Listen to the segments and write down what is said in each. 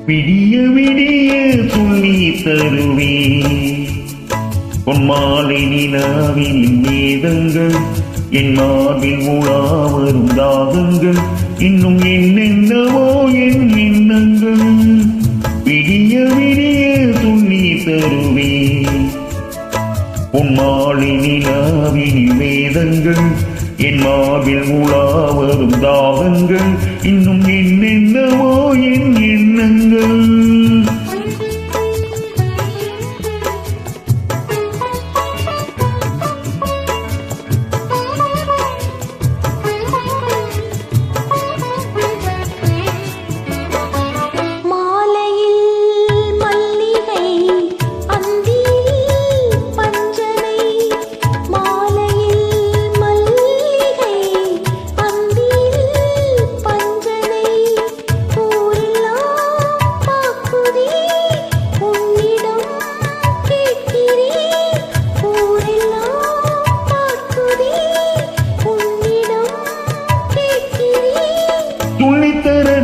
விடிய விடிய சொல்லி தருவே பொன்மாலை நிலாவில் வேதங்கள் என் மார்பில் உலா வரும் தாகங்கள் இன்னும் என்னென்னவோ என் எண்ணங்கள் விடிய விடிய சொல்லி தருவே பொன்மாலை நிலாவில் வேதங்கள் என் மார்பில் உலா வரும் தாகங்கள் இன்னும் என்னென்னவோ என் எண்ணங்கள்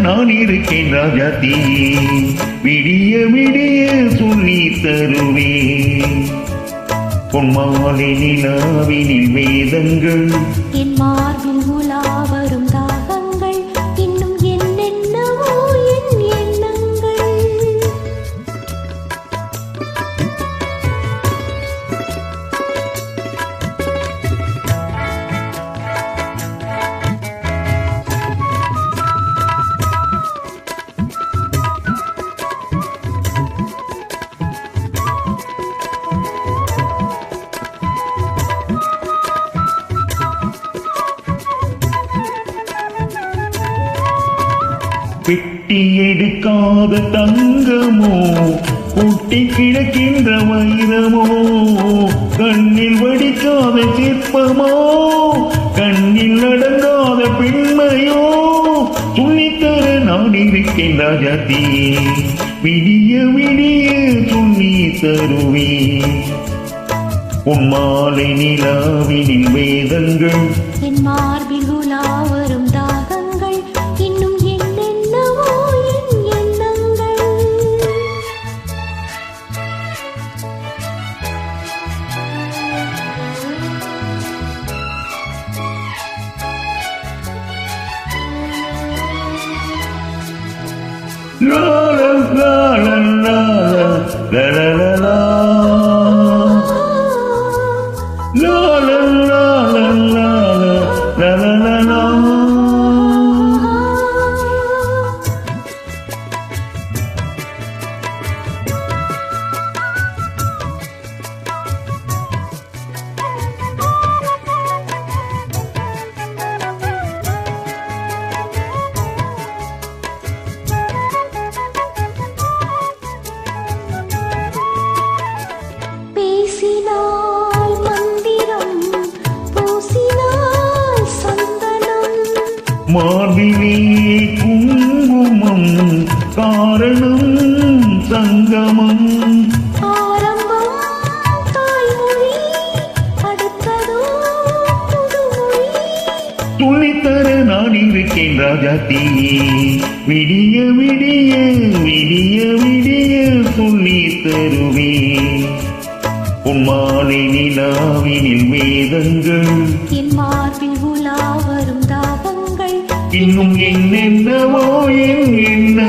நான் இருக்கேன் ராஜாத்தி விடிய விடிய சொல்லி தருவே பொன்மாலை நிலாவினில் வேதங்கள் என் மார்பில் உலா வரும் தாகங்கள் இன்னும் என்னென்னவோ என் எண்ணங்கள் பெட்டி எடுக்காத தங்கமோ கூட்டி கிடக்கின்ற வைரமோ கண்ணில் வடிக்காத சிற்பமோ கண்ணில் அடங்காத பெண்மையோ துணித்தர நான் இருக்கேன் ராஜாத்தி விடிய விடிய துணி தருவே பொன்மாலை நிலாவினில் வேதங்கள் என் மார்பில் உலா வரும் தாகங்கள் இன்னும் என்னென்னவோ என் எண்ணங்கள் லா லா லா லா லா லா லா லா La la la la la la la la la. மார்பிலே குங்குமம் காரணம் சங்கமம் ஆரம்பம் தாய்மொழி அடுத்ததோ புதுமொழி துளித்தர நான் இருக்கேன் ராஜாத்தி விடிய விடிய விடிய விடிய சொல்லி தருவே பொன்மாலை நிலாவினில் வேதங்கள் என் மார்பில் உலா வரும் தாகங்கள் இன்னும் என்னென்னவோ என் எண்ணங்கள்